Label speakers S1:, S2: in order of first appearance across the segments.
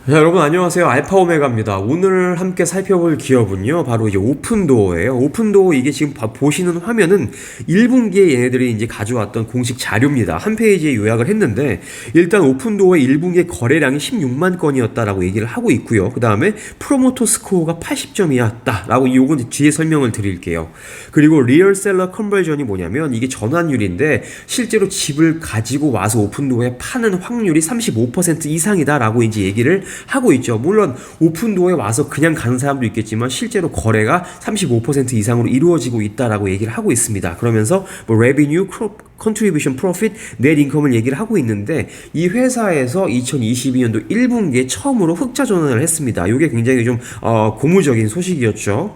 S1: 자, 여러분 안녕하세요. 알파오메가입니다. 오늘 함께 살펴볼 기업은요, 바로 이제 오픈도어예요. 오픈도어 이게 지금 보시는 화면은 1분기에 얘네들이 이제 가져왔던 공식 자료입니다. 한 페이지에 요약을 했는데, 일단 오픈도어의 1분기의 거래량이 16만 건이었다라고 얘기를 하고 있고요. 그 다음에 프로모터 스코어가 80점이었다라고 요건 뒤에 설명을 드릴게요. 그리고 리얼셀러 컨버전이 뭐냐면 이게 전환율인데 실제로 집을 가지고 와서 오픈도어에 파는 확률이 35% 이상이다라고 이제 얘기를 하고 있죠. 물론 오픈도어에 와서 그냥 가는 사람도 있겠지만 실제로 거래가 35% 이상으로 이루어지고 있다라고 얘기를 하고 있습니다. 그러면서 뭐 revenue, contribution, profit, net income을 얘기를 하고 있는데 이 회사에서 2022년도 1분기에 처음으로 흑자 전환을 했습니다. 이게 굉장히 좀 고무적인 소식이었죠.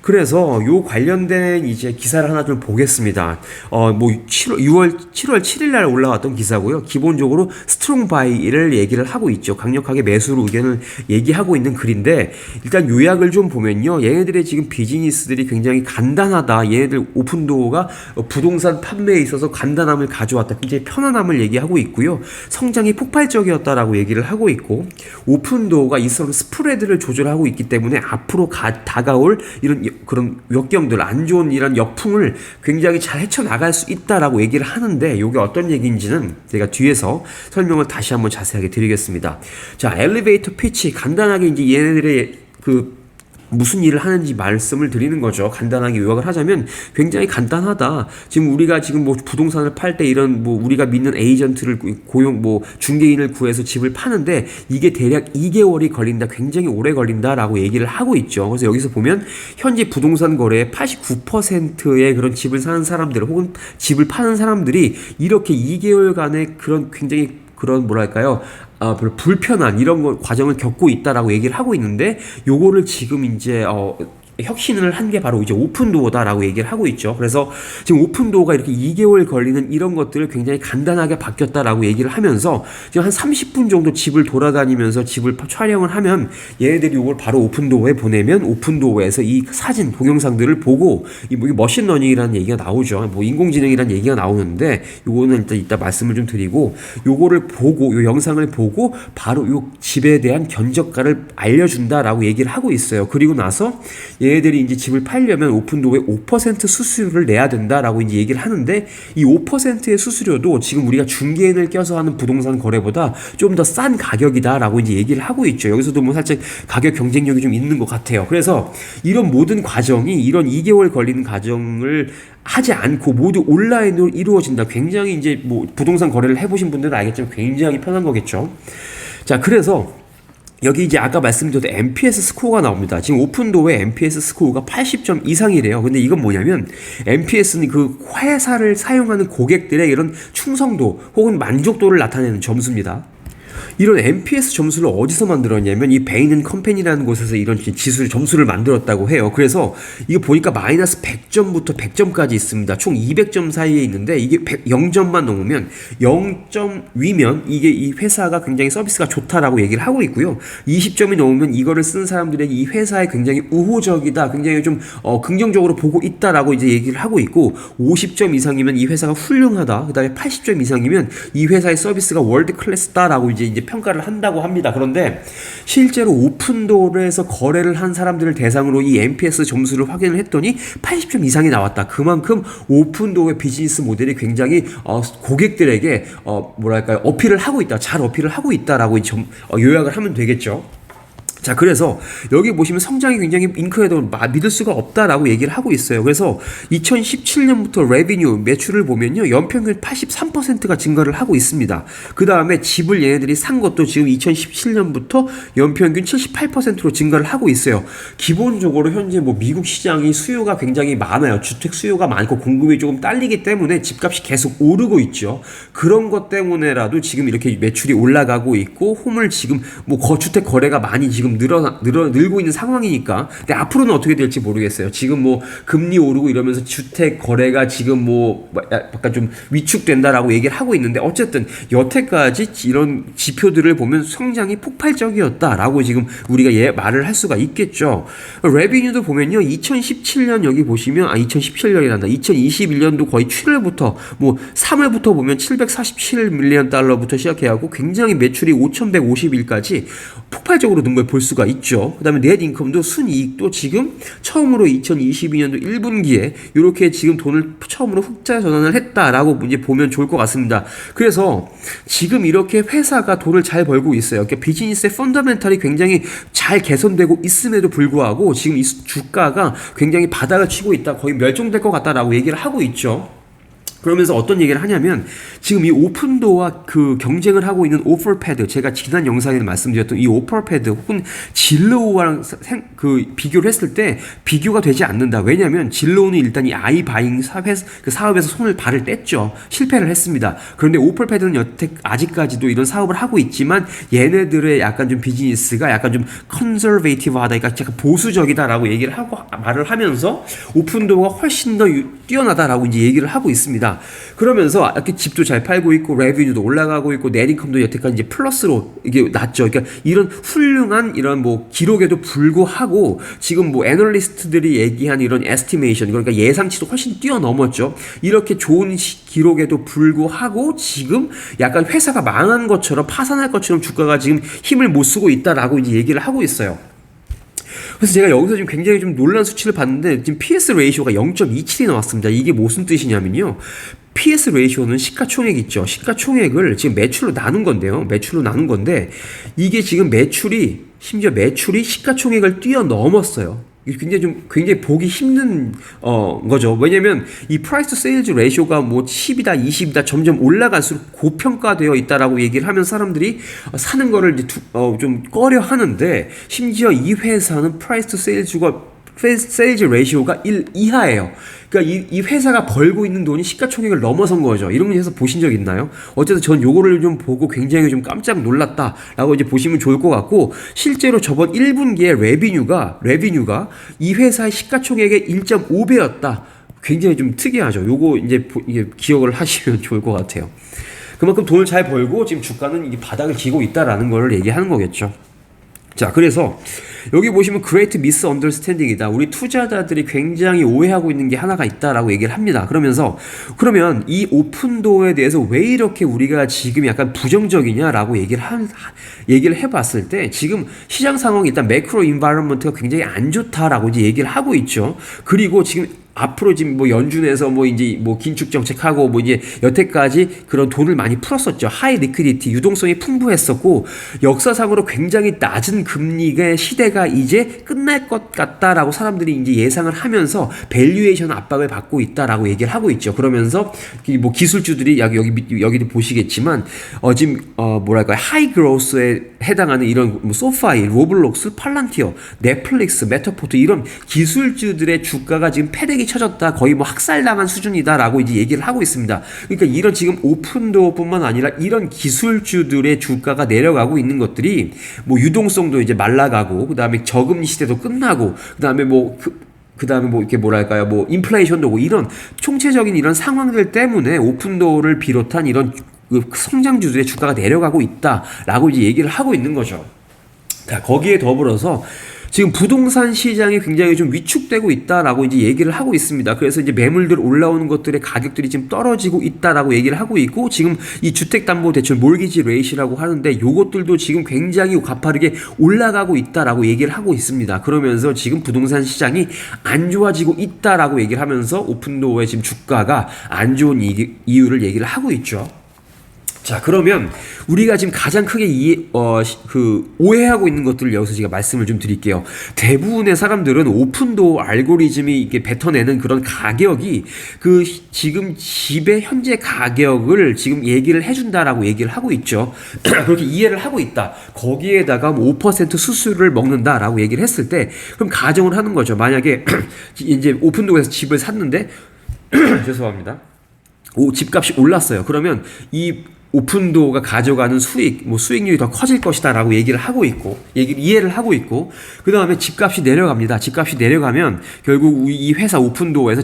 S1: 그래서 요 관련된 이제 기사를 하나 좀 보겠습니다. 뭐 7월 7일 날 올라왔던 기사고요. 기본적으로 스트롱 바이를 얘기를 하고 있죠. 강력하게 매수로 의견을 얘기하고 있는 글인데, 일단 요약을 좀 보면요. 얘네들의 지금 비즈니스들이 굉장히 간단하다. 얘네들 오픈도어가 부동산 판매에 있어서 간단함을 가져왔다. 굉장히 편안함을 얘기하고 있고요. 성장이 폭발적이었다라고 얘기를 하고 있고, 오픈도어가 이 스프레드를 조절하고 있기 때문에 앞으로 다가올 이런 그런 역경들, 안 좋은 이런 역풍을 굉장히 잘 헤쳐나갈 수 있다라고 얘기를 하는데, 이게 어떤 얘기인지는 제가 뒤에서 설명을 다시 한번 자세하게 드리겠습니다. 자, 엘리베이터 피치 간단하게 이제 얘네들의 무슨 일을 하는지 말씀을 드리는 거죠. 간단하게 요약을 하자면 굉장히 간단하다. 지금 우리가 지금 뭐 부동산을 팔 때 이런 뭐 우리가 믿는 에이전트를 뭐 중개인을 구해서 집을 파는데 이게 대략 2개월이 걸린다. 굉장히 오래 걸린다라고 얘기를 하고 있죠. 그래서 여기서 보면 현재 부동산 거래의 89%의 그런 집을 사는 사람들 혹은 집을 파는 사람들이 이렇게 2개월간의 그런 굉장히 그런 뭐랄까요? 불편한 이런 과정을 겪고 있다라고 얘기를 하고 있는데, 요거를 지금 이제 혁신을 한 게 바로 이제 오픈도어다라고 얘기를 하고 있죠. 그래서 지금 오픈도어가 이렇게 2개월 걸리는 이런 것들을 굉장히 간단하게 바뀌었다라고 얘기를 하면서 지금 한 30분 정도 집을 돌아다니면서 집을 촬영을 하면 얘네들이 이걸 바로 오픈도어에 보내면 오픈도어에서 이 사진 동영상들을 보고 뭐 머신러닝이라는 얘기가 나오죠. 뭐 인공지능이라는 얘기가 나오는데, 요거는 일단 이따 말씀을 좀 드리고, 요거를 보고 요 영상을 보고 바로 요 집에 대한 견적가를 알려준다라고 얘기를 하고 있어요. 그리고 나서 얘들이 이제 집을 팔려면 오픈도어에 5% 수수료를 내야 된다라고 이제 얘기를 하는데, 이 5%의 수수료도 지금 우리가 중개인을 껴서 하는 부동산 거래보다 좀 더 싼 가격이다라고 이제 얘기를 하고 있죠. 여기서도 뭐 살짝 가격 경쟁력이 좀 있는 것 같아요. 그래서 이런 모든 과정이 이런 2개월 걸리는 과정을 하지 않고 모두 온라인으로 이루어진다. 굉장히 이제 뭐 부동산 거래를 해보신 분들은 알겠지만 굉장히 편한 거겠죠. 자, 그래서 여기 이제 아까 말씀드렸던 NPS 스코어가 나옵니다. 지금 오픈도어의 NPS 스코어가 80점 이상이래요. 근데 이건 뭐냐면 NPS는 그 회사를 사용하는 고객들의 이런 충성도 혹은 만족도를 나타내는 점수입니다. 이런 NPS 점수를 어디서 만들었냐면 이 베인 컴퍼니라는 곳에서 이런 점수를 만들었다고 해요. 그래서 이거 보니까 마이너스 100점부터 100점까지 있습니다. 총 200점 사이에 있는데 이게 0점만 넘으면 0점 위면 이게 이 회사가 굉장히 서비스가 좋다라고 얘기를 하고 있고요. 20점이 넘으면 이거를 쓰는 사람들에게 이 회사에 굉장히 우호적이다, 굉장히 좀 긍정적으로 보고 있다라고 이제 얘기를 하고 있고, 50점 이상이면 이 회사가 훌륭하다, 그 다음에 80점 이상이면 이 회사의 서비스가 월드 클래스다라고 이제 평가를 한다고 합니다. 그런데 실제로 오픈도어에서 거래를 한 사람들을 대상으로 이 NPS 점수를 확인을 했더니 80점 이상이 나왔다. 그만큼 오픈도어의 비즈니스 모델이 굉장히 고객들에게 뭐랄까요, 어필을 하고 있다, 잘 어필을 하고 있다라고 요약을 하면 되겠죠. 자, 그래서 여기 보시면 성장이 굉장히 잉크레더블, 믿을 수가 없다라고 얘기를 하고 있어요. 그래서 2017년부터 레비뉴 매출을 보면요, 연평균 83%가 증가를 하고 있습니다. 그 다음에 집을 얘네들이 산 것도 지금 2017년부터 연평균 78%로 증가를 하고 있어요. 기본적으로 현재 뭐 미국 시장이 수요가 굉장히 많아요. 주택 수요가 많고 공급이 조금 딸리기 때문에 집값이 계속 오르고 있죠. 그런 것 때문에라도 지금 이렇게 매출이 올라가고 있고, 홈을 지금 뭐 주택 거래가 많이 지금 지금 늘고 있는 상황이니까. 근데 앞으로는 어떻게 될지 모르겠어요. 지금 뭐 금리 오르고 이러면서 주택 거래가 지금 뭐 약간 좀 위축된다라고 얘기를 하고 있는데, 어쨌든 여태까지 이런 지표들을 보면 성장이 폭발적이었다라고 지금 우리가 말을 할 수가 있겠죠. 레비뉴도 보면요, 2017년 여기 보시면 2017년이란다. 2021년도 거의 7월부터 뭐 3월부터 보면 747밀리언 달러부터 시작해갖고 굉장히 매출이 5,150일까지 폭발적으로 는 걸 볼 수가 있죠. 그 다음에 넷 인컴도 순이익도 지금 처음으로 2022년도 1분기에 이렇게 지금 돈을 처음으로 흑자 전환을 했다라고 이제 보면 좋을 것 같습니다. 그래서 지금 이렇게 회사가 돈을 잘 벌고 있어요. 그러니까 비즈니스의 펀더멘탈이 굉장히 잘 개선되고 있음에도 불구하고 지금 이 주가가 굉장히 바닥을 치고 있다, 거의 멸종될 것 같다라고 얘기를 하고 있죠. 그러면서 어떤 얘기를 하냐면, 지금 이 오픈도어와 그 경쟁을 하고 있는 오퍼패드, 제가 지난 영상에서 말씀드렸던 이 오퍼패드 혹은 진로우랑 비교를 했을 때 비교가 되지 않는다. 왜냐하면 진로우는 일단 이 아이바잉 사업에서 발을 뗐죠. 실패를 했습니다. 그런데 오퍼패드는 여태 아직까지도 이런 사업을 하고 있지만 얘네들의 약간 좀 비즈니스가 약간 좀 컨저베이티브하다, 그러니까 약간 보수적이다라고 얘기를 하고 말을 하면서 오픈도어가 훨씬 더 뛰어나다라고 이제 얘기를 하고 있습니다. 그러면서 이렇게 집도 잘 팔고 있고 레비뉴도 올라가고 있고 넷인컴도 여태까지 이제 플러스로 이게 났죠. 그러니까 이런 훌륭한 이런 뭐 기록에도 불구하고 지금 뭐 애널리스트들이 얘기한 이런 에스티메이션, 그러니까 예상치도 훨씬 뛰어넘었죠. 이렇게 좋은 기록에도 불구하고 지금 약간 회사가 망한 것처럼, 파산할 것처럼 주가가 지금 힘을 못 쓰고 있다라고 이제 얘기를 하고 있어요. 그래서 제가 여기서 지금 굉장히 좀 놀란 수치를 봤는데, 지금 PS 레이쇼가 0.27이 나왔습니다. 이게 무슨 뜻이냐면요, PS 레이쇼는 시가총액 있죠. 시가총액을 지금 매출로 나눈 건데요. 매출로 나눈 건데, 이게 지금 심지어 매출이 시가총액을 뛰어넘었어요. 굉장히 보기 힘든 거죠. 왜냐면 이 프라이스 투 세일즈 레이쇼가 뭐 10이다 20이다 점점 올라갈수록 고평가되어 있다라고 얘기를 하면 사람들이 사는 거를 이제 좀 꺼려 하는데, 심지어 이 회사는 프라이스 투 세일즈 레이쇼가 1 이하예요. 그러니까 이 회사가 벌고 있는 돈이 시가총액을 넘어선 거죠. 이런 거 해서 보신 적 있나요? 어쨌든 전 요거를 좀 보고 굉장히 좀 깜짝 놀랐다라고 이제 보시면 좋을 것 같고, 실제로 저번 1분기에 레비뉴가 이 회사의 시가총액의 1.5배였다. 굉장히 좀 특이하죠. 요거 이제 기억을 하시면 좋을 것 같아요. 그만큼 돈을 잘 벌고 지금 주가는 이게 바닥을 기고 있다라는 걸 얘기하는 거겠죠. 자, 그래서 여기 보시면 Great Misunderstanding이다. 우리 투자자들이 굉장히 오해하고 있는 게 하나가 있다라고 얘기를 합니다. 그러면 이 오픈도어에 대해서 왜 이렇게 우리가 지금 약간 부정적이냐라고 얘기를 해봤을 때, 지금 시장 상황이 일단 매크로 인바이런먼트가 굉장히 안 좋다라고 이제 얘기를 하고 있죠. 그리고 지금 앞으로 지금 뭐 연준에서 뭐 이제 뭐 긴축 정책하고 뭐 이제 여태까지 그런 돈을 많이 풀었었죠. 하이 리퀴디티, 유동성이 풍부했었고, 역사상으로 굉장히 낮은 금리의 시대가 이제 끝날 것 같다라고 사람들이 이제 예상을 하면서 밸류에이션 압박을 받고 있다라고 얘기를 하고 있죠. 그러면서 뭐 기술주들이 여기도 보시겠지만 지금 뭐랄까요, 하이 그로스에 해당하는 이런 뭐 소파이, 로블록스, 팔란티어, 넷플릭스, 메타포트, 이런 기술주들의 주가가 지금 패대기 쳐졌다, 거의 뭐 학살당한 수준이다라고 이제 얘기를 하고 있습니다. 그러니까 이런 지금 오픈도어뿐만 아니라 이런 기술주들의 주가가 내려가고 있는 것들이 뭐 유동성도 이제 말라가고, 그 다음에 저금리 시대도 끝나고, 그 다음에 뭐 이렇게 뭐랄까요, 뭐 인플레이션도 오고, 이런 총체적인 이런 상황들 때문에 오픈도어를 비롯한 이런 성장주들의 주가가 내려가고 있다라고 이제 얘기를 하고 있는 거죠. 자, 거기에 더불어서 지금 부동산 시장이 굉장히 좀 위축되고 있다라고 이제 얘기를 하고 있습니다. 그래서 이제 매물들 올라오는 것들의 가격들이 지금 떨어지고 있다라고 얘기를 하고 있고, 지금 이 주택담보대출 몰기지 레이시라고 하는데 요것들도 지금 굉장히 가파르게 올라가고 있다라고 얘기를 하고 있습니다. 그러면서 지금 부동산 시장이 안 좋아지고 있다라고 얘기를 하면서 오픈도어의 지금 주가가 안 좋은 이유를 얘기를 하고 있죠. 자, 그러면 우리가 지금 가장 크게 오해하고 있는 것들을 여기서 제가 말씀을 좀 드릴게요. 대부분의 사람들은 오픈도어 알고리즘이 이렇게 뱉어내는 그런 가격이 지금 집의 현재 가격을 지금 얘기를 해준다라고 얘기를 하고 있죠. 그렇게 이해를 하고 있다. 거기에다가 5% 수수료를 먹는다라고 얘기를 했을 때, 그럼 가정을 하는 거죠. 만약에 이제 오픈도어에서 집을 샀는데 죄송합니다. 집값이 올랐어요. 그러면 이 오픈도어가 가져가는 수익, 뭐 수익률이 더 커질 것이다라고 얘기를 하고 있고, 이해를 하고 있고, 그 다음에 집값이 내려갑니다. 집값이 내려가면 결국 이 회사 오픈도어에서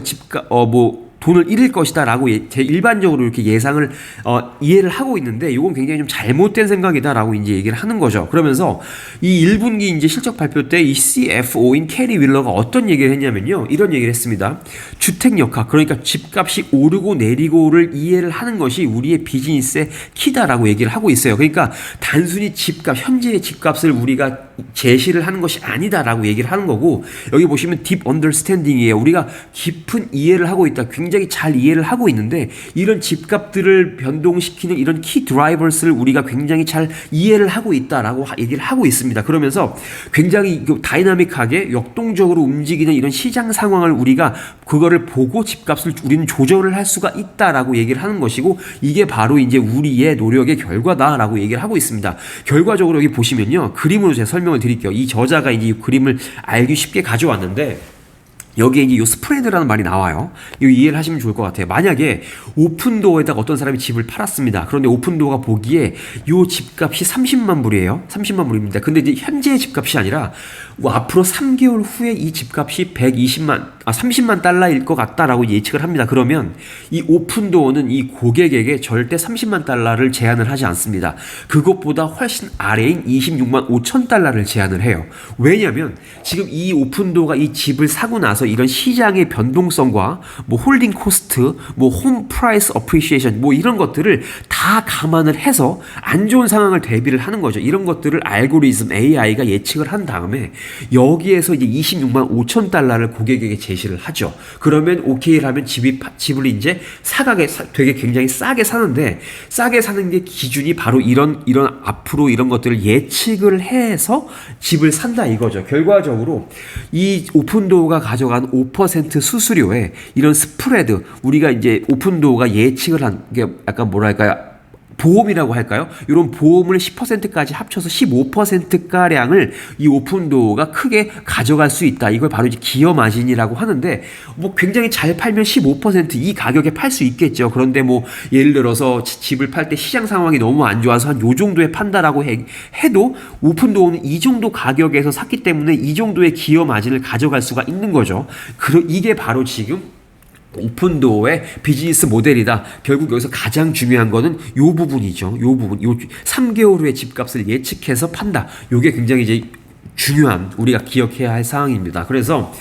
S1: 돈을 잃을 것이다라고 일반적으로 이렇게 예상을 이해를 하고 있는데, 이건 굉장히 좀 잘못된 생각이다라고 이제 얘기를 하는 거죠. 그러면서 이 1분기 이제 실적 발표 때 이 CFO인 캐리 윌러가 어떤 얘기를 했냐면요, 이런 얘기를 했습니다. 주택 역학, 그러니까 집값이 오르고 내리고를 이해를 하는 것이 우리의 비즈니스의 키다라고 얘기를 하고 있어요. 그러니까 단순히 집값, 현재의 집값을 우리가 제시를 하는 것이 아니다라고 얘기를 하는 거고, 여기 보시면 딥 언더스탠딩이에요. 우리가 깊은 이해를 하고 있다. 굉장히 잘 이해를 하고 있는데, 이런 집값들을 변동시키는 이런 키 드라이버스를 우리가 굉장히 잘 이해를 하고 있다라고 얘기를 하고 있습니다. 그러면서 굉장히 다이나믹하게 역동적으로 움직이는 이런 시장 상황을 우리가 그거를 보고 집값을 우리는 조절을 할 수가 있다라고 얘기를 하는 것이고, 이게 바로 이제 우리의 노력의 결과다라고 얘기를 하고 있습니다. 결과적으로 여기 보시면요, 그림으로 제가 설명을 드릴게요. 이 저자가 이제 이 그림을 알기 쉽게 가져왔는데, 여기에 이제 요 스프레드라는 말이 나와요. 이거 이해를 하시면 좋을 것 같아요. 만약에 오픈도어에다가 어떤 사람이 집을 팔았습니다. 그런데 오픈도어가 보기에 요 집값이 30만 불이에요. 30만 불입니다. 근데 이제 현재의 집값이 아니라 앞으로 3개월 후에 이 집값이 30만 달러일 것 같다라고 예측을 합니다. 그러면 이 오픈도어는 이 고객에게 절대 30만 달러를 제한을 하지 않습니다. 그것보다 훨씬 아래인 26만 5천 달러를 제한을 해요. 왜냐하면 지금 이 오픈도어가 이 집을 사고 나서 이런 시장의 변동성과 뭐 홀딩 코스트, 뭐 홈 프라이스 어프리시에이션, 뭐 이런 것들을 다 감안을 해서 안 좋은 상황을 대비를 하는 거죠. 이런 것들을 알고리즘 AI가 예측을 한 다음에 여기에서 이제 26만 5천 달러를 고객에게 제시를 하죠. 그러면 오케이를 하면 집을 이제 되게 굉장히 싸게 사는데, 싸게 사는 게 기준이 바로 이런 앞으로 이런 것들을 예측을 해서 집을 산다 이거죠. 결과적으로 이 오픈도어가 가져간 5% 수수료에 이런 스프레드, 우리가 이제 오픈도어가 예측을 한 게 약간 뭐랄까요, 보험이라고 할까요? 이런 보험을 10%까지 합쳐서 15%가량을 이 오픈도어가 크게 가져갈 수 있다. 이걸 바로 이제 기여 마진이라고 하는데, 뭐 굉장히 잘 팔면 15% 이 가격에 팔 수 있겠죠. 그런데 뭐 예를 들어서 집을 팔 때 시장 상황이 너무 안 좋아서 한 요 정도에 판다라고 해도 오픈도어는 이 정도 가격에서 샀기 때문에 이 정도의 기여 마진을 가져갈 수가 있는 거죠. 이게 바로 지금 오픈도어의 비즈니스 모델이다. 결국 여기서 가장 중요한 거는 요 부분이죠. 요 3개월 후에 집값을 예측해서 판다. 요게 굉장히 이제 중요한, 우리가 기억해야 할 사항입니다. 그래서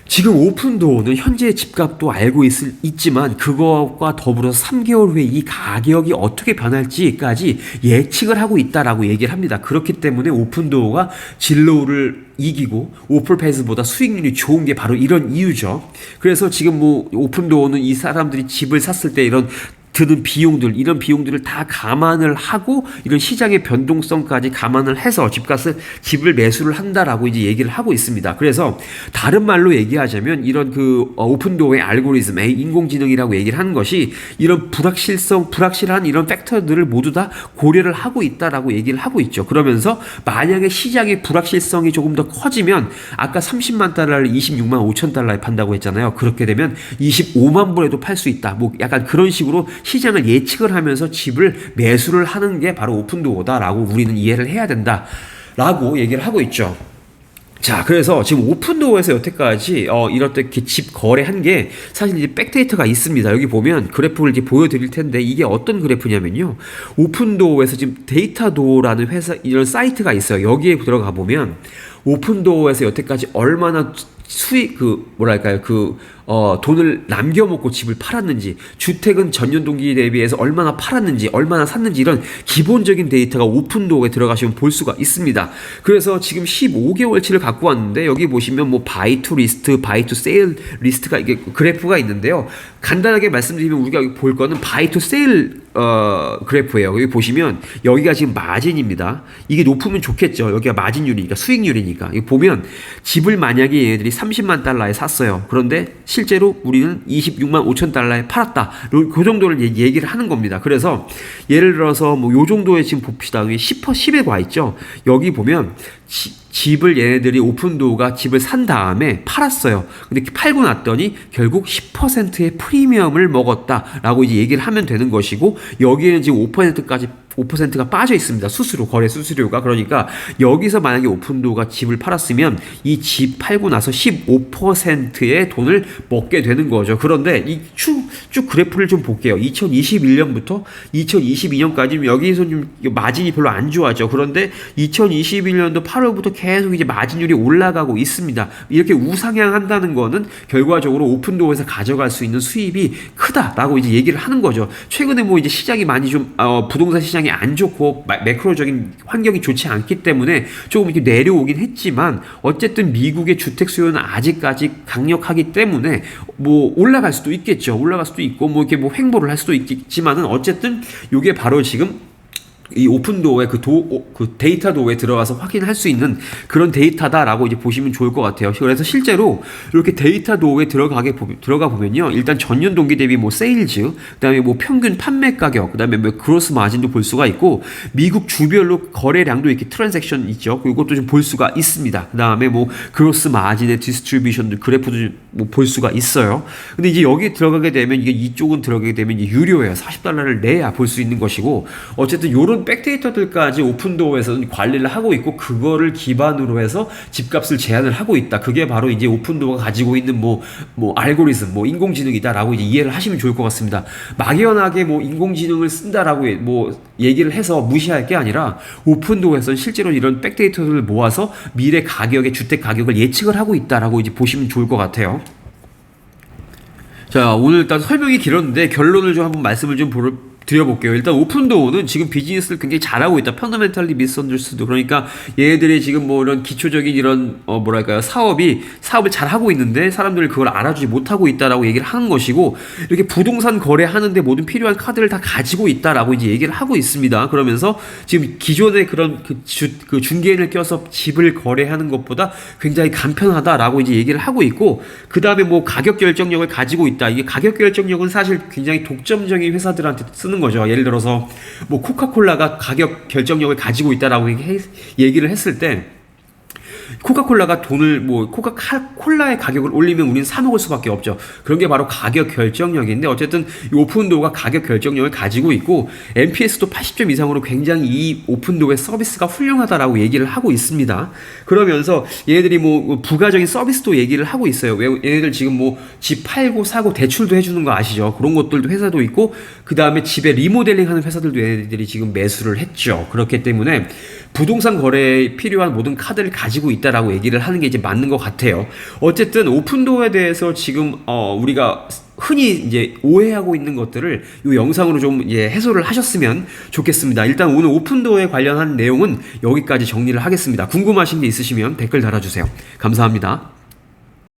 S1: 지금 오픈도어는 현재 집값도 알고 있지만 그것과 더불어서 3개월 후에 이 가격이 어떻게 변할지까지 예측을 하고 있다라고 얘기를 합니다. 그렇기 때문에 오픈도어가 진로를 이기고 오픈페이스보다 수익률이 좋은 게 바로 이런 이유죠. 그래서 지금 뭐 오픈도어는 이 사람들이 집을 샀을 때 이런 드는 비용들, 이런 비용들을 다 감안을 하고 이런 시장의 변동성까지 감안을 해서 집을 매수를 한다라고 이제 얘기를 하고 있습니다. 그래서 다른 말로 얘기하자면 이런 오픈도어의 알고리즘, 인공지능이라고 얘기를 하는 것이 이런 불확실한 이런 팩터들을 모두 다 고려를 하고 있다라고 얘기를 하고 있죠. 그러면서 만약에 시장의 불확실성이 조금 더 커지면, 아까 30만 달러를 26만 5천 달러에 판다고 했잖아요. 그렇게 되면 25만 불에도 팔 수 있다. 뭐 약간 그런 식으로 시장을 예측을 하면서 집을 매수를 하는 게 바로 오픈도어다라고 우리는 이해를 해야 된다라고 얘기를 하고 있죠. 자, 그래서 지금 오픈도어에서 여태까지 이렇게 집 거래한 게 사실 이제 백데이터가 있습니다. 여기 보면 그래프를 이제 보여드릴 텐데, 이게 어떤 그래프냐면요, 오픈도어에서 지금 데이터도어라는 회사, 이런 사이트가 있어요. 여기에 들어가 보면 오픈도어에서 여태까지 얼마나 돈을 남겨먹고 집을 팔았는지, 주택은 전년 동기 대비해서 얼마나 팔았는지, 얼마나 샀는지, 이런 기본적인 데이터가 오픈도어에 들어가시면 볼 수가 있습니다. 그래서 지금 15개월치를 갖고 왔는데, 여기 보시면 뭐 바이 투 리스트, 바이 투 세일 리스트가 이게 그래프가 있는데요. 간단하게 말씀드리면 우리가 볼 거는 바이 투 세일 그래프예요. 여기 보시면 여기가 지금 마진입니다. 이게 높으면 좋겠죠. 여기가 마진율이니까, 수익률이니까. 여기 보면 집을 만약에 얘네들이 30만 달러에 샀어요. 그런데 실제로 우리는 26만 5천 달러에 팔았다. 그 정도를 얘기를 하는 겁니다. 그래서 예를 들어서 뭐 요 정도에 지금 봅시다. 여기 10에 와 있죠. 여기 보면 집을 얘네들이 오픈도어가 집을 산 다음에 팔았어요. 근데 팔고 났더니 결국 10%의 프리미엄을 먹었다라고 이제 얘기를 하면 되는 것이고, 여기에는 지금 5%가 빠져 있습니다. 수수료, 거래 수수료가. 그러니까 여기서 만약에 오픈도어가 집을 팔았으면 이 집 팔고 나서 15%의 돈을 먹게 되는 거죠. 그런데 이 쭉 그래프를 좀 볼게요. 2021년부터 2022년까지 여기서 좀 마진이 별로 안 좋아져. 그런데 2021년도 8월부터 계속 이제 마진율이 올라가고 있습니다. 이렇게 우상향한다는 거는 결과적으로 오픈도어에서 가져갈 수 있는 수입이 크다라고 이제 얘기를 하는 거죠. 최근에 뭐 이제 시장이 많이 좀 부동산 시장이 안 좋고 매크로적인 환경이 좋지 않기 때문에 조금 이렇게 내려오긴 했지만, 어쨌든 미국의 주택 수요는 아직까지 강력하기 때문에 뭐 올라갈 수도 있겠죠. 올라갈 수도 있고 뭐 이렇게 뭐 횡보를 할 수도 있겠지만은, 어쨌든 이게 바로 지금 이 오픈도어의 그 데이터 도어에 들어가서 확인할 수 있는 그런 데이터다라고 이제 보시면 좋을 것 같아요. 그래서 실제로 이렇게 데이터 도어에 들어가 보면요, 일단 전년 동기 대비 뭐 세일즈, 그다음에 뭐 평균 판매 가격, 그다음에 뭐 그로스 마진도 볼 수가 있고, 미국 주별로 거래량도 이렇게 트랜잭션 있죠. 이것도 좀 볼 수가 있습니다. 그다음에 뭐 그로스 마진의 디스트리뷰션도 그래프도 뭐 볼 수가 있어요. 근데 이제 여기 들어가게 되면 이쪽은 들어가게 되면 이제 유료예요. $40를 내야 볼 수 있는 것이고, 어쨌든 요런 백데이터들까지 오픈도어에서는 관리를 하고 있고, 그거를 기반으로 해서 집값을 제한을 하고 있다. 그게 바로 이제 오픈도어가 가지고 있는 뭐 알고리즘, 뭐 인공지능이다라고 이제 이해를 하시면 좋을 것 같습니다. 막연하게 뭐 인공지능을 쓴다라고 뭐 얘기를 해서 무시할 게 아니라, 오픈도어에서는 실제로 이런 백데이터들을 모아서 미래 가격의 주택 가격을 예측을 하고 있다라고 이제 보시면 좋을 것 같아요. 자, 오늘 일단 설명이 길었는데 결론을 좀 한번 말씀을 좀 드려볼게요. 일단 오픈도어는 지금 비즈니스를 굉장히 잘하고 있다. 펀더멘탈리 미스언더스투드. 그러니까 얘네들이 지금 뭐 이런 기초적인 이런 뭐랄까요, 사업을 잘하고 있는데 사람들이 그걸 알아주지 못하고 있다라고 얘기를 하는 것이고, 이렇게 부동산 거래하는데 모든 필요한 카드를 다 가지고 있다라고 이제 얘기를 하고 있습니다. 그러면서 지금 기존의 그런 그 중개인을 껴서 집을 거래하는 것보다 굉장히 간편하다라고 이제 얘기를 하고 있고, 그 다음에 뭐 가격 결정력을 가지고 있다. 이게 가격 결정력은 사실 굉장히 독점적인 회사들한테 쓰는 거죠. 예를 들어서 뭐 코카콜라가 가격 결정력을 가지고 있다라고 얘기를 했을 때, 코카콜라가 돈을 코카콜라의 가격을 올리면 우리는 사 먹을 수밖에 없죠. 그런 게 바로 가격 결정력인데, 어쨌든 이 오픈도어가 가격 결정력을 가지고 있고, NPS도 80점 이상으로 굉장히 이 오픈도어의 서비스가 훌륭하다라고 얘기를 하고 있습니다. 그러면서 얘네들이 뭐 부가적인 서비스도 얘기를 하고 있어요. 얘네들 지금 뭐 집 팔고 사고 대출도 해주는 거 아시죠? 그런 것들도 회사도 있고, 그 다음에 집에 리모델링 하는 회사들도 얘네들이 지금 매수를 했죠. 그렇기 때문에 부동산 거래에 필요한 모든 카드를 가지고 있다라고 얘기를 하는 게 이제 맞는 것 같아요. 어쨌든 오픈도어에 대해서 지금 우리가 흔히 이제 오해하고 있는 것들을 이 영상으로 좀 해소를 하셨으면 좋겠습니다. 일단 오늘 오픈도어에 관련한 내용은 여기까지 정리를 하겠습니다. 궁금하신 게 있으시면 댓글 달아주세요. 감사합니다.